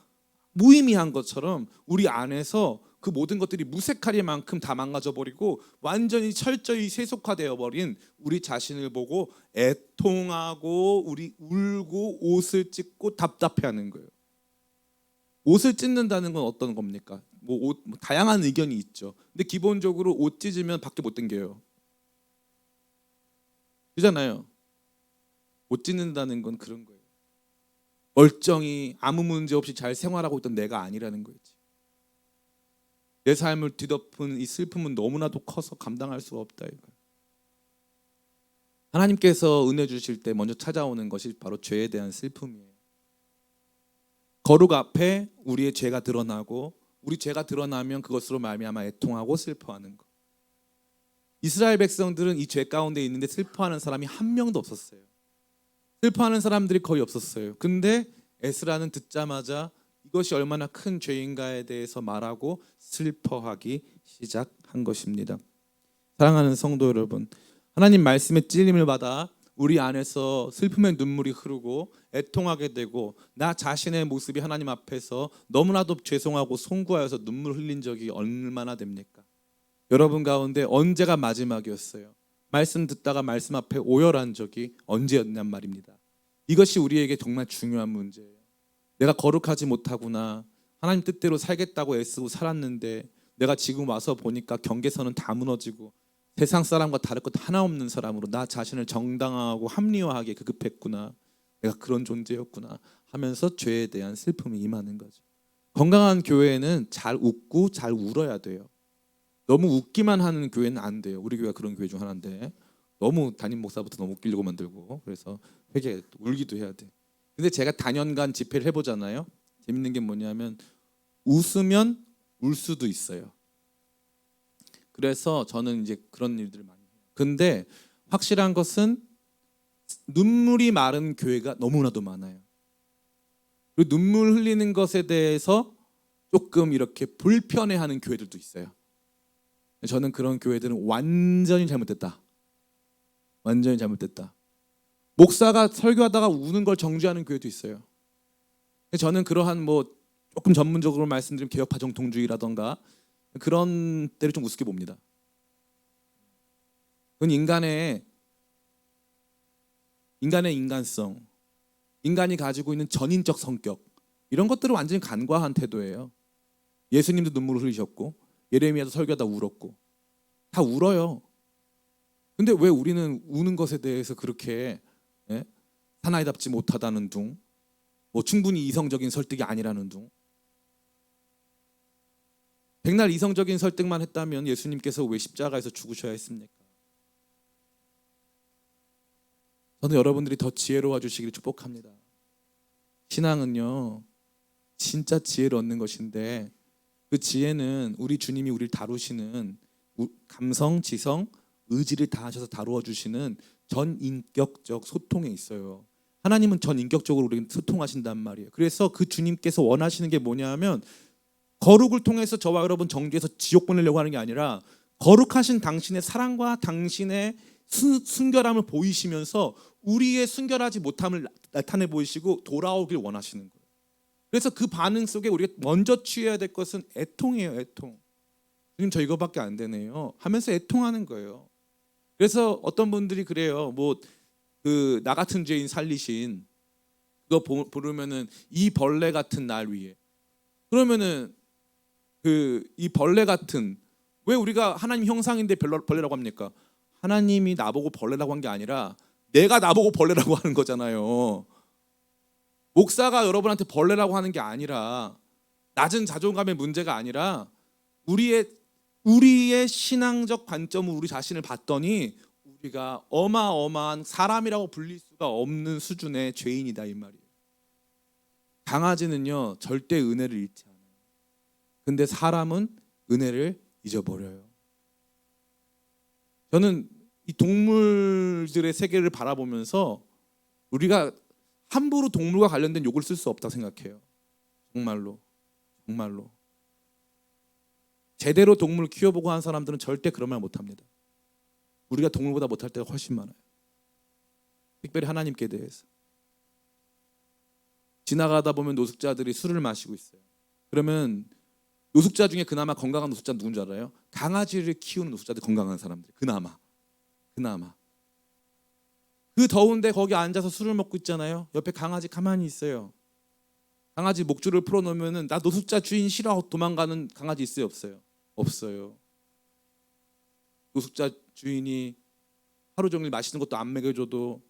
무의미한 것처럼 우리 안에서 그 모든 것들이 무색하리만큼 다 망가져버리고 완전히 철저히 세속화되어 버린 우리 자신을 보고 애통하고 우리 울고 옷을 찢고 답답해하는 거예요. 옷을 찢는다는 건 어떤 겁니까? 뭐 다양한 의견이 있죠. 근데 기본적으로 옷 찢으면 밖에 못 당겨요. 그잖아요. 옷 찢는다는 건 그런 거예요. 멀쩡히 아무 문제 없이 잘 생활하고 있던 내가 아니라는 거지. 내 삶을 뒤덮은 이 슬픔은 너무나도 커서 감당할 수가 없다 이거예요. 하나님께서 은혜 주실 때 먼저 찾아오는 것이 바로 죄에 대한 슬픔이에요. 거룩 앞에 우리의 죄가 드러나고 우리 죄가 드러나면 그것으로 말미암아 애통하고 슬퍼하는 것. 이스라엘 백성들은 이 죄 가운데 있는데 슬퍼하는 사람이 한 명도 없었어요. 슬퍼하는 사람들이 거의 없었어요. 근데 에스라는 듣자마자 이것이 얼마나 큰 죄인가에 대해서 말하고 슬퍼하기 시작한 것입니다. 사랑하는 성도 여러분, 하나님 말씀의 찔림을 받아 우리 안에서 슬픔의 눈물이 흐르고 애통하게 되고 나 자신의 모습이 하나님 앞에서 너무나도 죄송하고 송구하여서 눈물 흘린 적이 얼마나 됩니까? 여러분 가운데 언제가 마지막이었어요? 말씀 듣다가 말씀 앞에 오열한 적이 언제였냔 말입니다. 이것이 우리에게 정말 중요한 문제예요. 내가 거룩하지 못하구나, 하나님 뜻대로 살겠다고 애쓰고 살았는데 내가 지금 와서 보니까 경계선은 다 무너지고 세상 사람과 다를 것 하나 없는 사람으로 나 자신을 정당화하고 합리화하게 급급했구나, 내가 그런 존재였구나 하면서 죄에 대한 슬픔이 임하는 거죠. 건강한 교회는 잘 웃고 잘 울어야 돼요. 너무 웃기만 하는 교회는 안 돼요. 우리 교회가 그런 교회 중 하나인데 너무 담임 목사부터 너무 웃기려고 만들고, 그래서 회개 울기도 해야 돼. 근데 제가 단연간 집회를 해보잖아요. 재밌는 게 뭐냐면 웃으면 울 수도 있어요. 그래서 저는 이제 그런 일들을 많이 해요. 근데 확실한 것은 눈물이 마른 교회가 너무나도 많아요. 그리고 눈물 흘리는 것에 대해서 조금 이렇게 불편해하는 교회들도 있어요. 저는 그런 교회들은 완전히 잘못됐다, 완전히 잘못됐다. 목사가 설교하다가 우는 걸 정죄하는 교회도 있어요. 저는 그러한 조금 전문적으로 말씀드리면 개혁파 정통주의라던가 그런 때를 좀 우습게 봅니다. 그건 인간의 인간성, 인간이 가지고 있는 전인적 성격, 이런 것들을 완전히 간과한 태도예요. 예수님도 눈물을 흘리셨고 예레미야도 설교하다 울었고 다 울어요. 근데 왜 우리는 우는 것에 대해서 그렇게 사나이답지 못하다는 둥, 충분히 이성적인 설득이 아니라는 둥. 백날 이성적인 설득만 했다면 예수님께서 왜 십자가에서 죽으셔야 했습니까? 저는 여러분들이 더 지혜로워 주시기를 축복합니다. 신앙은요, 진짜 지혜를 얻는 것인데 그 지혜는 우리 주님이 우리를 다루시는 감성, 지성, 의지를 다하셔서 다루어 주시는 전인격적 소통에 있어요. 하나님은 전인격적으로 우리를 소통하신단 말이에요. 그래서 그 주님께서 원하시는 게 뭐냐면 거룩을 통해서 저와 여러분 정죄해서 지옥 보내려고 하는 게 아니라 거룩하신 당신의 사랑과 당신의 순결함을 보이시면서 우리의 순결하지 못함을 나타내 보이시고 돌아오길 원하시는 거예요. 그래서 그 반응 속에 우리가 먼저 취해야 될 것은 애통이에요. 애통. 주님 저 이거밖에 안 되네요 하면서 애통하는 거예요. 그래서 어떤 분들이 그래요. 나 같은 죄인 살리신 그거 부르면은 이 벌레 같은 날 위에. 그러면은 이 벌레 같은, 왜 우리가 하나님 형상인데 벌레라고 합니까? 하나님이 나보고 벌레라고 한 게 아니라 내가 나보고 벌레라고 하는 거잖아요. 목사가 여러분한테 벌레라고 하는 게 아니라 낮은 자존감의 문제가 아니라 우리의 신앙적 관점으로 우리 자신을 봤더니 우리가 어마어마한 사람이라고 불릴 수가 없는 수준의 죄인이다 이 말이에요. 강아지는요 절대 은혜를 잃지 않아요. 근데 사람은 은혜를 잊어버려요. 저는 이 동물들의 세계를 바라보면서 우리가 함부로 동물과 관련된 욕을 쓸 수 없다고 생각해요. 정말로. 제대로 동물을 키워보고 한 사람들은 절대 그런 말 못합니다. 우리가 동물보다 못할 때가 훨씬 많아요. 특별히 하나님께 대해서. 지나가다 보면 노숙자들이 술을 마시고 있어요. 그러면 노숙자 중에 그나마 건강한 노숙자는 누군지 알아요? 강아지를 키우는 노숙자들, 건강한 사람들. 그나마. 그 더운데 거기 앉아서 술을 먹고 있잖아요. 옆에 강아지 가만히 있어요. 강아지 목줄을 풀어놓으면 나 노숙자 주인 싫어 도망가는 강아지 있어요? 없어요? 없어요. 노숙자 주인이 하루 종일 맛있는 것도 안 먹여줘도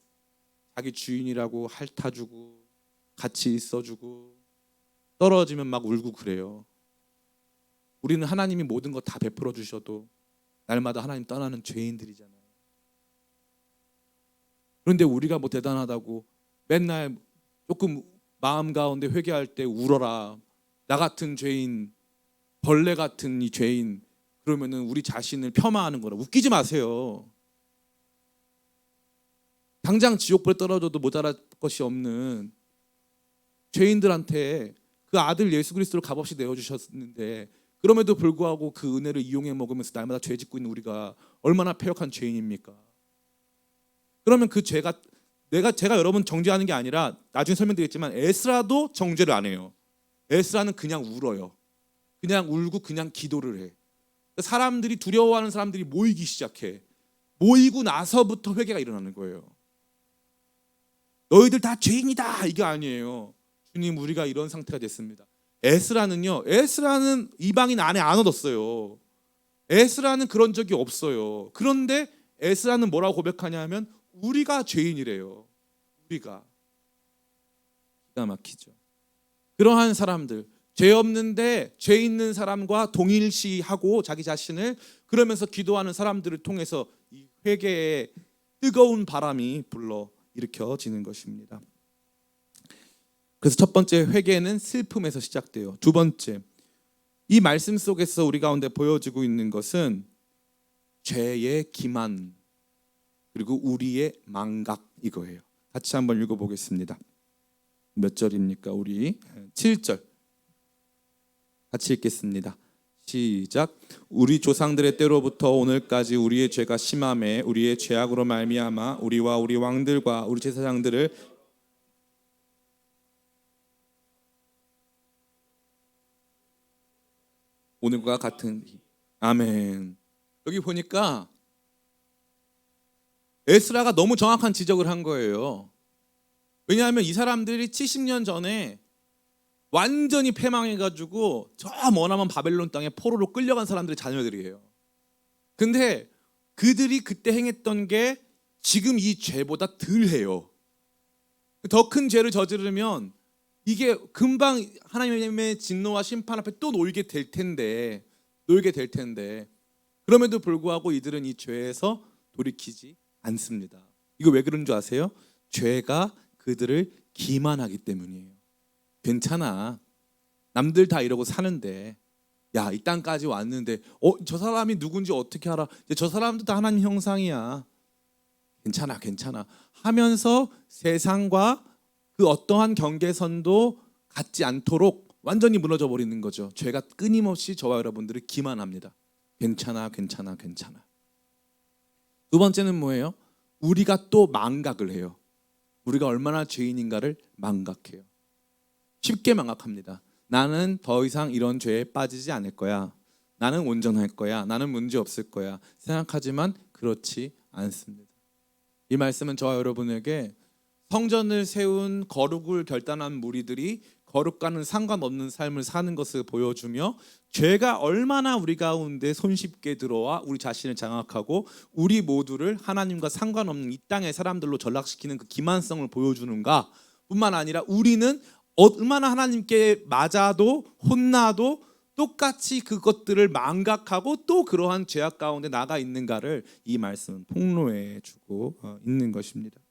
자기 주인이라고 핥아주고 같이 있어주고 떨어지면 막 울고 그래요. 우리는 하나님이 모든 거 다 베풀어 주셔도 날마다 하나님 떠나는 죄인들이잖아요. 그런데 우리가 대단하다고 맨날 조금 마음 가운데 회개할 때 울어라. 나 같은 죄인, 벌레 같은 이 죄인, 그러면은 우리 자신을 폄하하는 거라. 웃기지 마세요. 당장 지옥불에 떨어져도 모자랄 것이 없는 죄인들한테 그 아들 예수 그리스도를 값없이 내어주셨는데 그럼에도 불구하고 그 은혜를 이용해 먹으면서 날마다 죄 짓고 있는 우리가 얼마나 패역한 죄인입니까? 그러면 그 죄가 제가 여러분 정죄하는 게 아니라 나중에 설명드리겠지만 에스라도 정죄를 안 해요. 에스라는 그냥 울어요. 그냥 울고 그냥 기도를 해. 사람들이 두려워하는 사람들이 모이기 시작해. 모이고 나서부터 회개가 일어나는 거예요. 너희들 다 죄인이다 이게 아니에요. 주님 우리가 이런 상태가 됐습니다. 에스라는 이방인 안에 안 얻었어요. 에스라는 그런 적이 없어요. 그런데 에스라는 뭐라고 고백하냐면 우리가 죄인이래요. 우리가. 기가 막히죠. 그러한 사람들, 죄 없는데 죄 있는 사람과 동일시하고 자기 자신을 그러면서 기도하는 사람들을 통해서 이 회개의 뜨거운 바람이 불러 일으켜지는 것입니다. 그래서 첫 번째 회개는 슬픔에서 시작돼요. 두 번째, 이 말씀 속에서 우리 가운데 보여지고 있는 것은 죄의 기만 그리고 우리의 망각 이거예요. 같이 한번 읽어보겠습니다. 몇 절입니까? 우리 7절 같이 읽겠습니다. 시작. 우리 조상들의 때로부터 오늘까지 우리의 죄가 심함에 우리의 죄악으로 말미암아 우리와 우리 왕들과 우리 제사장들을 오늘과 같은 아멘. 여기 보니까 에스라가 너무 정확한 지적을 한 거예요. 왜냐하면 이 사람들이 70년 전에 완전히 패망해가지고 저 머나먼 바벨론 땅에 포로로 끌려간 사람들의 자녀들이에요. 근데 그들이 그때 행했던 게 지금 이 죄보다 덜해요. 더 큰 죄를 저지르면 이게 금방 하나님의 진노와 심판 앞에 또 놀게 될 텐데 그럼에도 불구하고 이들은 이 죄에서 돌이키지 않습니다. 이거 왜 그런 줄 아세요? 죄가 그들을 기만하기 때문이에요. 괜찮아. 남들 다 이러고 사는데 야, 이 땅까지 왔는데 저 사람이 누군지 어떻게 알아? 저 사람도 다 하나님 형상이야. 괜찮아 하면서 세상과 그 어떠한 경계선도 갖지 않도록 완전히 무너져 버리는 거죠. 죄가 끊임없이 저와 여러분들을 기만합니다. 괜찮아. 두 번째는 뭐예요? 우리가 또 망각을 해요. 우리가 얼마나 죄인인가를 망각해요. 쉽게 망각합니다. 나는 더 이상 이런 죄에 빠지지 않을 거야. 나는 온전할 거야. 나는 문제 없을 거야. 생각하지만 그렇지 않습니다. 이 말씀은 저와 여러분에게 성전을 세운 거룩을 결단한 무리들이 거룩과는 상관없는 삶을 사는 것을 보여주며 죄가 얼마나 우리 가운데 손쉽게 들어와 우리 자신을 장악하고 우리 모두를 하나님과 상관없는 이 땅의 사람들로 전락시키는 그 기만성을 보여주는가 뿐만 아니라 우리는 얼마나 하나님께 맞아도 혼나도 똑같이 그것들을 망각하고 또 그러한 죄악 가운데 나가 있는가를 이 말씀은 폭로해 주고 있는 것입니다.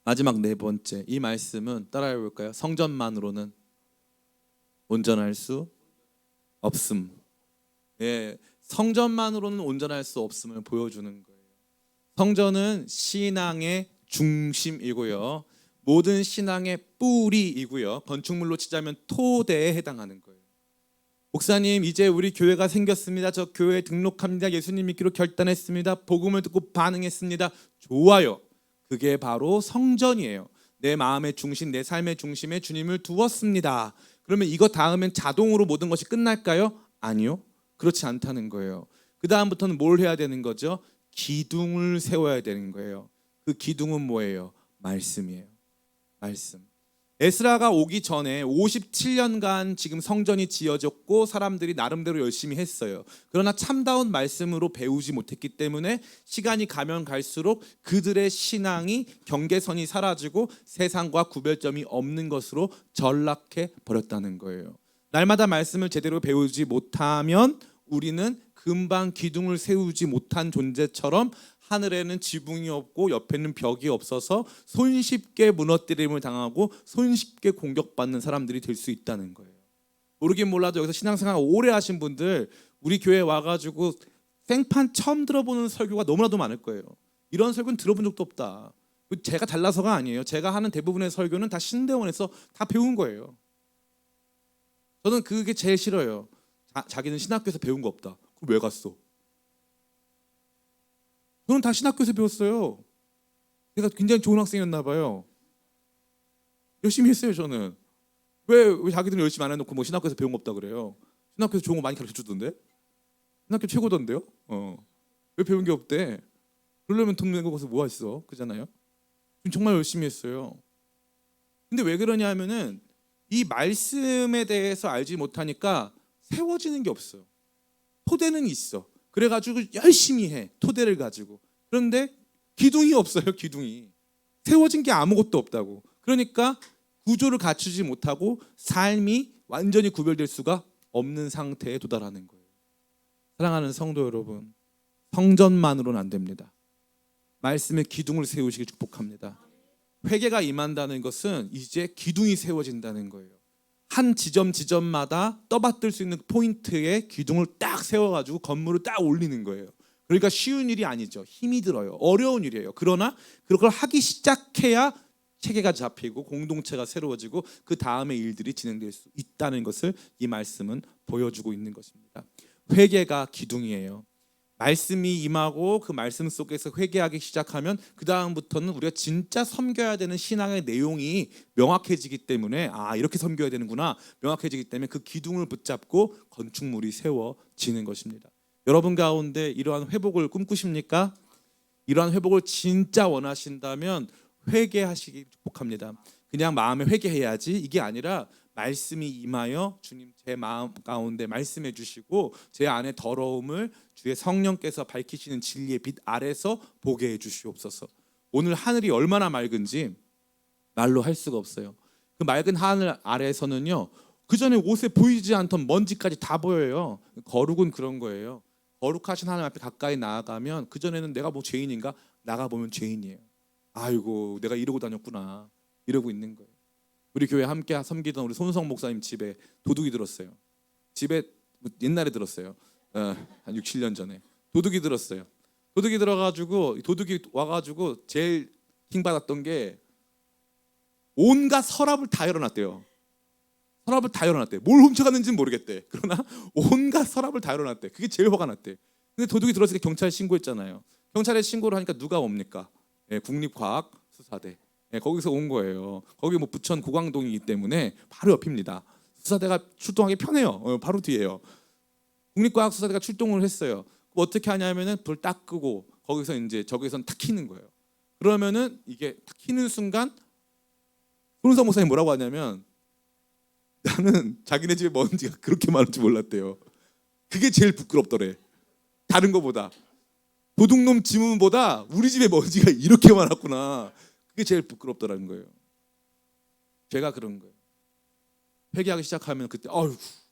마지막 네 번째, 이 말씀은 따라해 볼까요? 성전만으로는 온전할 수 없음. 예, 성전만으로는 온전할 수 없음을 보여주는 거예요. 성전은 신앙의 중심이고요. 모든 신앙의 뿌리이고요. 건축물로 치자면 토대에 해당하는 거예요. 목사님, 이제 우리 교회가 생겼습니다. 저 교회에 등록합니다. 예수님 믿기로 결단했습니다. 복음을 듣고 반응했습니다. 좋아요. 그게 바로 성전이에요. 내 마음의 중심, 내 삶의 중심에 주님을 두었습니다. 그러면 이거 닿으면 자동으로 모든 것이 끝날까요? 아니요. 그렇지 않다는 거예요. 그 다음부터는 뭘 해야 되는 거죠? 기둥을 세워야 되는 거예요. 그 기둥은 뭐예요? 말씀이에요. 말씀. 에스라가 오기 전에 57년간 지금 성전이 지어졌고 사람들이 나름대로 열심히 했어요. 그러나 참다운 말씀으로 배우지 못했기 때문에 시간이 가면 갈수록 그들의 신앙이 경계선이 사라지고 세상과 구별점이 없는 것으로 전락해 버렸다는 거예요. 날마다 말씀을 제대로 배우지 못하면 우리는 금방 기둥을 세우지 못한 존재처럼 하늘에는 지붕이 없고 옆에는 벽이 없어서 손쉽게 무너뜨림을 당하고 손쉽게 공격받는 사람들이 될 수 있다는 거예요. 모르긴 몰라도 여기서 신앙생활 오래 하신 분들 우리 교회에 와가지고 생판 처음 들어보는 설교가 너무나도 많을 거예요. 이런 설교는 들어본 적도 없다. 제가 달라서가 아니에요. 제가 하는 대부분의 설교는 다 신대원에서 다 배운 거예요. 저는 그게 제일 싫어요. 자기는 신학교에서 배운 거 없다. 그럼 왜 갔어? 저는 다 신학교에서 배웠어요. 제가 굉장히 좋은 학생이었나 봐요. 열심히 했어요. 저는. 왜 자기들은 열심히 안 해놓고 뭐 신학교에서 배운 거 없다 그래요? 신학교에서 좋은 거 많이 가르쳐주던데? 신학교 최고던데요? 왜 배운 게 없대? 그러려면 돈 내고 가서 뭐 했어? 그잖아요. 정말 열심히 했어요. 근데 왜 그러냐 하면은 이 말씀에 대해서 알지 못하니까 세워지는 게 없어요. 토대는 있어. 그래가지고 열심히 해. 토대를 가지고. 그런데 기둥이 없어요. 기둥이. 세워진 게 아무것도 없다고. 그러니까 구조를 갖추지 못하고 삶이 완전히 구별될 수가 없는 상태에 도달하는 거예요. 사랑하는 성도 여러분, 성전만으로는 안 됩니다. 말씀의 기둥을 세우시길 축복합니다. 회개가 임한다는 것은 이제 기둥이 세워진다는 거예요. 한 지점마다 떠받들 수 있는 포인트에 기둥을 딱 세워가지고 건물을 딱 올리는 거예요. 그러니까 쉬운 일이 아니죠. 힘이 들어요. 어려운 일이에요. 그러나 그걸 하기 시작해야 체계가 잡히고 공동체가 새로워지고 그 다음에 일들이 진행될 수 있다는 것을 이 말씀은 보여주고 있는 것입니다. 회개가 기둥이에요. 말씀이 임하고 그 말씀 속에서 회개하기 시작하면 그 다음부터는 우리가 진짜 섬겨야 되는 신앙의 내용이 명확해지기 때문에 이렇게 섬겨야 되는구나 명확해지기 때문에 그 기둥을 붙잡고 건축물이 세워지는 것입니다. 여러분 가운데 이러한 회복을 꿈꾸십니까? 이러한 회복을 진짜 원하신다면 회개하시기 축복합니다. 그냥 마음에 회개해야지 이게 아니라 말씀이 임하여 주님 제 마음 가운데 말씀해 주시고 제 안에 더러움을 주의 성령께서 밝히시는 진리의 빛 아래서 보게 해 주시옵소서. 오늘 하늘이 얼마나 맑은지 말로 할 수가 없어요. 그 맑은 하늘 아래에서는요, 그 전에 옷에 보이지 않던 먼지까지 다 보여요. 거룩은 그런 거예요. 거룩하신 하나님 앞에 가까이 나아가면 그 전에는 내가 뭐 죄인인가? 나가 보면 죄인이에요. 아이고 내가 이러고 다녔구나 이러고 있는 거예요. 우리 교회 함께 섬기던 우리 손성 목사님 집에 도둑이 들었어요. 집에 옛날에 들었어요. 한 6, 7년 전에 도둑이 들었어요. 도둑이 들어가지고 도둑이 와가지고 제일 킹받았던 게 온갖 서랍을 다 열어놨대요. 서랍을 다 열어놨대. 뭘 훔쳐갔는지는 모르겠대. 그러나 온갖 서랍을 다 열어놨대. 그게 제일 화가 났대. 근데 도둑이 들어서 경찰에 신고했잖아요. 경찰에 신고를 하니까 누가 옵니까? 국립과학수사대. 거기서 온 거예요. 거기 뭐 부천 고강동이기 때문에 바로 옆입니다. 수사대가 출동하기 편해요. 바로 뒤에요. 국립과학수사대가 출동을 했어요. 어떻게 하냐면은 불 딱 끄고 거기서 이제 저기선 탁 켜는 거예요. 그러면은 이게 탁 켜는 순간 손은성 목사님 뭐라고 하냐면 나는 자기네 집에 먼지가 그렇게 많을 줄 몰랐대요. 그게 제일 부끄럽더래. 다른 거보다 도둑놈 지문보다 우리 집에 먼지가 이렇게 많았구나. 그게 제일 부끄럽더라는 거예요. 죄가 그런 거예요. 회개하기 시작하면 그때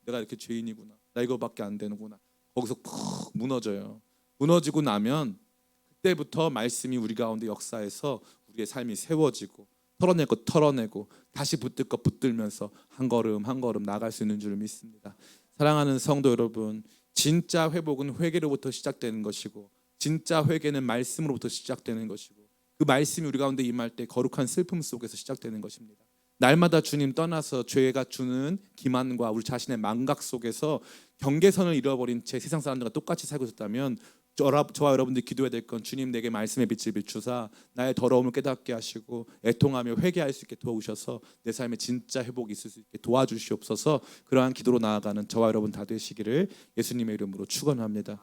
내가 이렇게 죄인이구나. 나 이거밖에 안 되는구나. 거기서 푹 무너져요. 무너지고 나면 그때부터 말씀이 우리 가운데 역사해서 우리의 삶이 세워지고 털어낼 것 털어내고 다시 붙들 것 붙들면서 한 걸음 한 걸음 나갈 수 있는 줄 믿습니다. 사랑하는 성도 여러분, 진짜 회복은 회개로부터 시작되는 것이고 진짜 회개는 말씀으로부터 시작되는 것이고 그 말씀이 우리 가운데 임할 때 거룩한 슬픔 속에서 시작되는 것입니다. 날마다 주님 떠나서 죄가 주는 기만과 우리 자신의 망각 속에서 경계선을 잃어버린 채 세상 사람들과 똑같이 살고 있었다면 저와 여러분들이 기도해야 될 건 주님 내게 말씀의 빛을 비추사 나의 더러움을 깨닫게 하시고 애통하며 회개할 수 있게 도와주셔서 내 삶에 진짜 회복이 있을 수 있게 도와주시옵소서. 그러한 기도로 나아가는 저와 여러분 다 되시기를 예수님의 이름으로 축원합니다.